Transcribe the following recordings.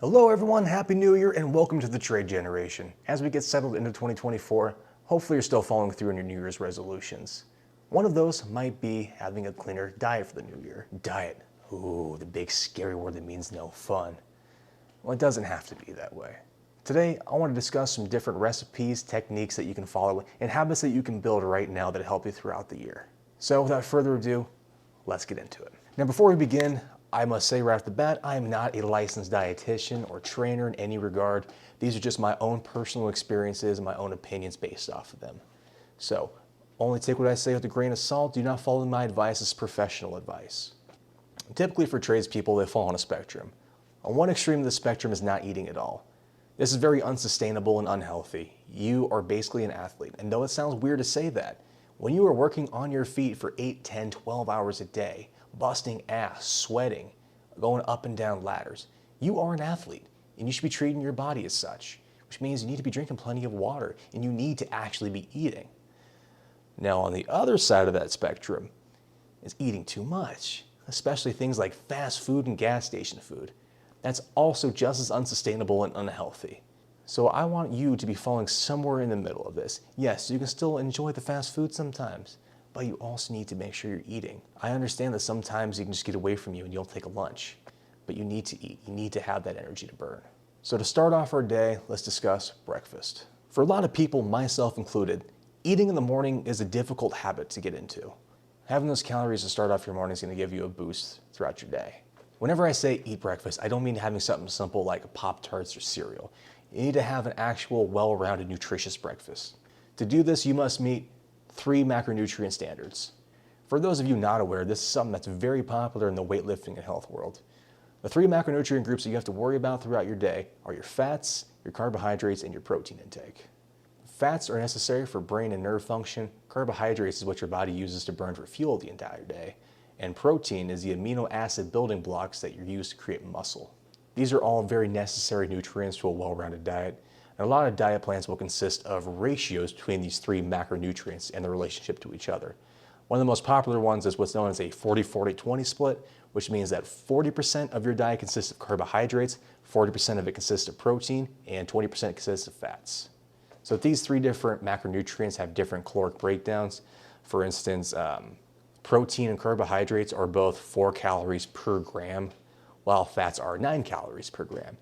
Hello everyone, Happy New Year and welcome to the Trade Generation. As we get settled into 2024, hopefully you're still following through on your New Year's resolutions. One of those might be having a cleaner diet for the new year. Diet, ooh, the big scary word that means no fun. Well, it doesn't have to be that way. Today, I want to discuss some different recipes, techniques that you can follow, and habits that you can build right now that help you throughout the year. So without further ado, let's get into it. Now before we begin, I must say right off the bat, I am not a licensed dietitian or trainer in any regard. These are just my own personal experiences and my own opinions based off of them. So, only take what I say with a grain of salt. Do not follow my advice as professional advice. Typically for tradespeople, they fall on a spectrum. On one extreme of the spectrum is not eating at all. This is very unsustainable and unhealthy. You are basically an athlete. And though it sounds weird to say that, when you are working on your feet for 8, 10, 12 hours a day, busting ass, sweating, going up and down ladders, you are an athlete and you should be treating your body as such, which means you need to be drinking plenty of water and you need to actually be eating. Now on the other side of that spectrum is eating too much, especially things like fast food and gas station food. That's also just as unsustainable and unhealthy. So I want you to be falling somewhere in the middle of this. Yes, you can still enjoy the fast food sometimes, but you also need to make sure you're eating. I understand that sometimes you can just get away from you and you'll take a lunch, but you need to eat. You need to have that energy to burn. So to start off our day, let's discuss breakfast. For a lot of people, myself included, eating in the morning is a difficult habit to get into. Having those calories to start off your morning is going to give you a boost throughout your day. Whenever I say eat breakfast, I don't mean having something simple like Pop-Tarts or cereal. You need to have an actual well-rounded, nutritious breakfast. To do this, you must meet 3 macronutrient standards. For those of you not aware, this is something that's very popular in the weightlifting and health world. The 3 macronutrient groups that you have to worry about throughout your day are your fats, your carbohydrates, and your protein intake. Fats are necessary for brain and nerve function. Carbohydrates is what your body uses to burn for fuel the entire day. And protein is the amino acid building blocks that you use to create muscle. These are all very necessary nutrients to a well-rounded diet. And a lot of diet plans will consist of ratios between these 3 macronutrients and their relationship to each other. One of the most popular ones is what's known as a 40-40-20 split, which means that 40% of your diet consists of carbohydrates, 40% of it consists of protein, and 20% consists of fats. So these 3 different macronutrients have different caloric breakdowns. For instance, protein and carbohydrates are both 4 calories per gram, while fats are 9 calories per gram.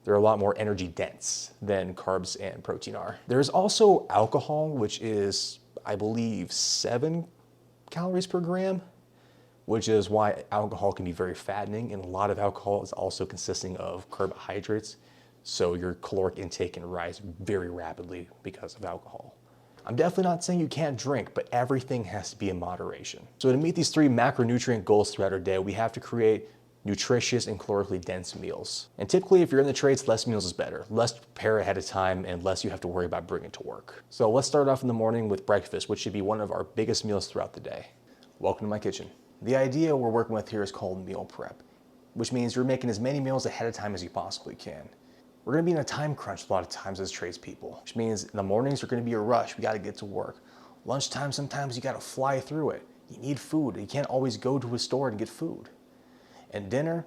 They're a lot more energy dense than carbs and protein are. There's also alcohol, which is, I believe, 7 calories per gram, which is why alcohol can be very fattening, and a lot of alcohol is also consisting of carbohydrates, so your caloric intake can rise very rapidly because of alcohol. I'm definitely not saying you can't drink, but everything has to be in moderation. So to meet these 3 macronutrient goals throughout our day, we have to create nutritious and calorically dense meals. And typically if you're in the trades, less meals is better. Less to prepare ahead of time and less you have to worry about bringing to work. So let's start off in the morning with breakfast, which should be one of our biggest meals throughout the day. Welcome to my kitchen. The idea we're working with here is called meal prep, which means you're making as many meals ahead of time as you possibly can. We're gonna be in a time crunch a lot of times as tradespeople, which means in the mornings are gonna be a rush. We gotta get to work. Lunchtime, sometimes you gotta fly through it. You need food. You can't always go to a store and get food. And dinner,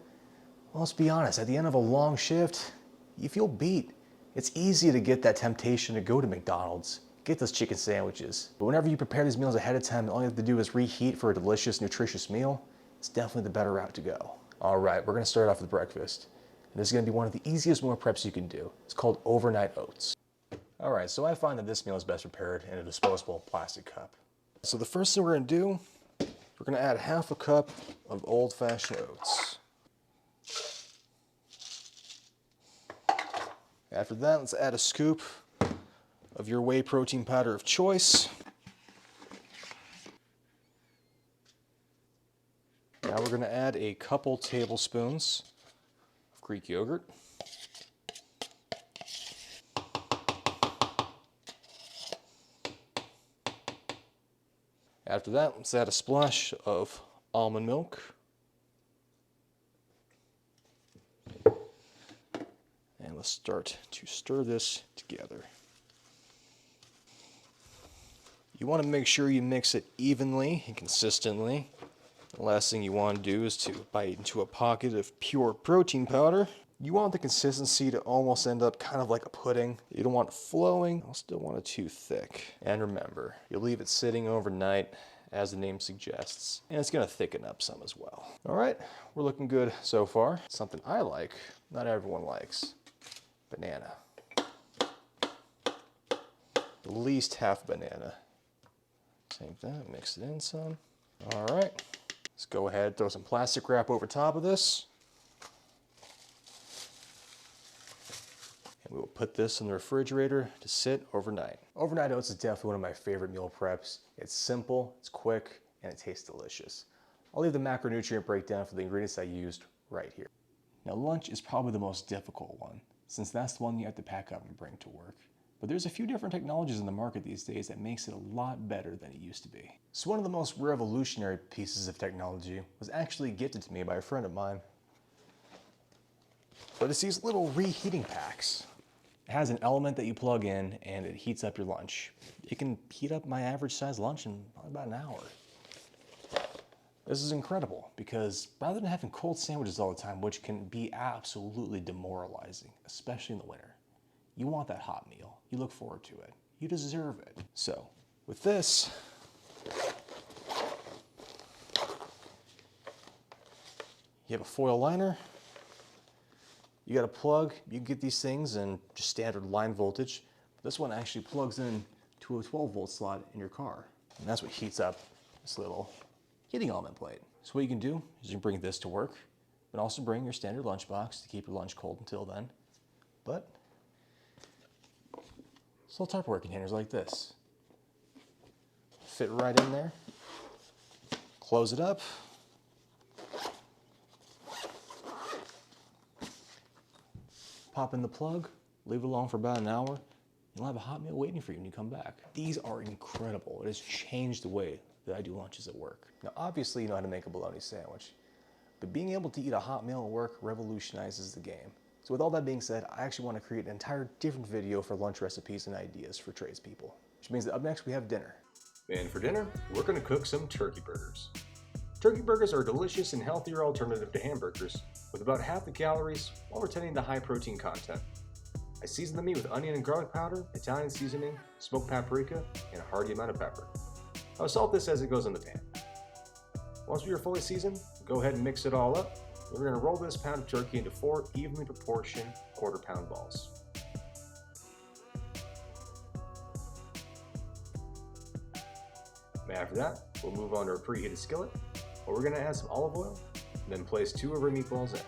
well, let's be honest, at the end of a long shift, you feel beat. It's easy to get that temptation to go to McDonald's, get those chicken sandwiches. But whenever you prepare these meals ahead of time, all you have to do is reheat for a delicious, nutritious meal. It's definitely the better route to go. All right, we're gonna start off with breakfast. And this is gonna be one of the easiest meal preps you can do. It's called overnight oats. All right, so I find that this meal is best prepared in a disposable plastic cup. So the first thing we're gonna do, we're gonna add 1/2 cup of old-fashioned oats. After that, let's add a scoop of your whey protein powder of choice. Now we're gonna add a couple tablespoons of Greek yogurt. After that, let's add a splash of almond milk. And let's start to stir this together. You want to make sure you mix it evenly and consistently. The last thing you want to do is to bite into a pocket of pure protein powder. You want the consistency to almost end up kind of like a pudding. You don't want it flowing, you still want it too thick. And remember, you leave it sitting overnight, as the name suggests, and it's gonna thicken up some as well. All right, we're looking good so far. Something I like, not everyone likes, banana. At least half banana. Same thing, mix it in some. All right, let's go ahead, throw some plastic wrap over top of this. And we will put this in the refrigerator to sit overnight. Overnight oats is definitely one of my favorite meal preps. It's simple, it's quick, and it tastes delicious. I'll leave the macronutrient breakdown for the ingredients I used right here. Now lunch is probably the most difficult one, since that's the one you have to pack up and bring to work. But there's a few different technologies in the market these days that makes it a lot better than it used to be. So one of the most revolutionary pieces of technology was actually gifted to me by a friend of mine. But it's these little reheating packs. It has an element that you plug in and it heats up your lunch. It can heat up my average size lunch in probably about an hour. This is incredible because rather than having cold sandwiches all the time, which can be absolutely demoralizing, especially in the winter, you want that hot meal. You look forward to it. You deserve it. So with this, you have a foil liner. You got a plug. You can get these things in just standard line voltage. This one actually plugs in to a 12-volt slot in your car. And that's what heats up this little heating element plate. So what you can do is you can bring this to work, but also bring your standard lunchbox to keep your lunch cold until then. But it's little Tupperware containers like this. Fit right in there. Close it up. Pop in the plug, leave it alone for about an hour. You'll have a hot meal waiting for you when you come back. These are incredible. It has changed the way that I do lunches at work. Now, obviously, you know how to make a bologna sandwich, but being able to eat a hot meal at work revolutionizes the game. So with all that being said, I actually want to create an entire different video for lunch recipes and ideas for tradespeople, which means that up next we have dinner. And for dinner, we're going to cook some turkey burgers. Turkey burgers are a delicious and healthier alternative to hamburgers, with about half the calories while retaining the high protein content. I season the meat with onion and garlic powder, Italian seasoning, smoked paprika, and a hearty amount of pepper. I'll salt this as it goes in the pan. Once we are fully seasoned, go ahead and mix it all up. We're going to roll this pound of turkey into 4 evenly proportioned quarter-pound balls. After that, we'll move on to a preheated skillet, where we're going to add some olive oil, and then place 2 of our meatballs in.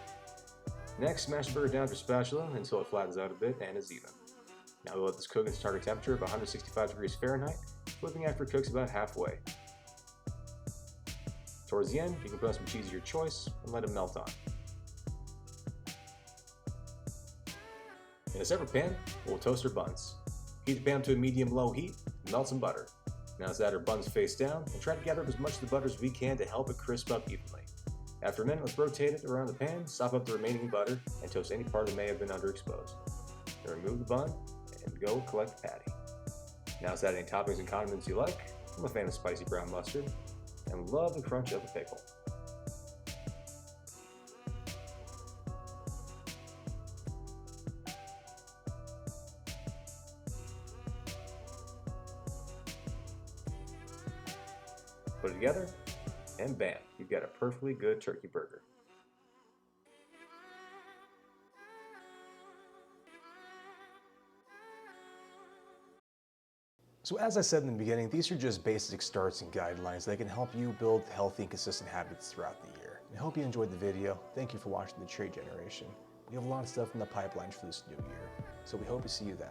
Next, smash the burger down with a spatula until it flattens out a bit and is even. Now we'll let this cook at its target temperature of 165 degrees Fahrenheit, flipping after it cooks about halfway. Towards the end, you can put on some cheese of your choice and let it melt on. In a separate pan, we'll toast our buns. Heat the pan to a medium-low heat and melt some butter. Now let's add our buns face down and try to gather up as much of the butter as we can to help it crisp up evenly. After a minute, let's rotate it around the pan, sop up the remaining butter, and toast any part that may have been underexposed. Then remove the bun and go collect the patty. Now let's add any toppings and condiments you like. I'm a fan of spicy brown mustard and love the crunch of a pickle. Put it together, and bam, you've got a perfectly good turkey burger. So as I said in the beginning, these are just basic starts and guidelines that can help you build healthy and consistent habits throughout the year. I hope you enjoyed the video. Thank you for watching The Trade Generation. We have a lot of stuff in the pipeline for this new year, so we hope to see you then.